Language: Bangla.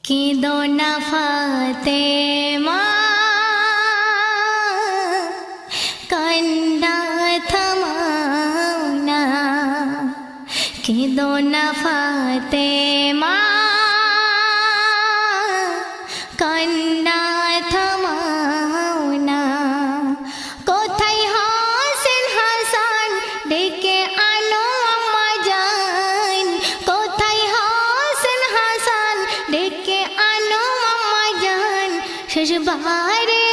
কেঁদো না ফাতেমা, কান্না থামাও না। কেঁদো না ফাতেমা, কান্না থামাও না। কোথায় হোসেন হাসান, ডেকে আনো আম্মা জান। কোথায় হোসেন হাসান, ডেকে আনো আম্মা জান। শেষবারে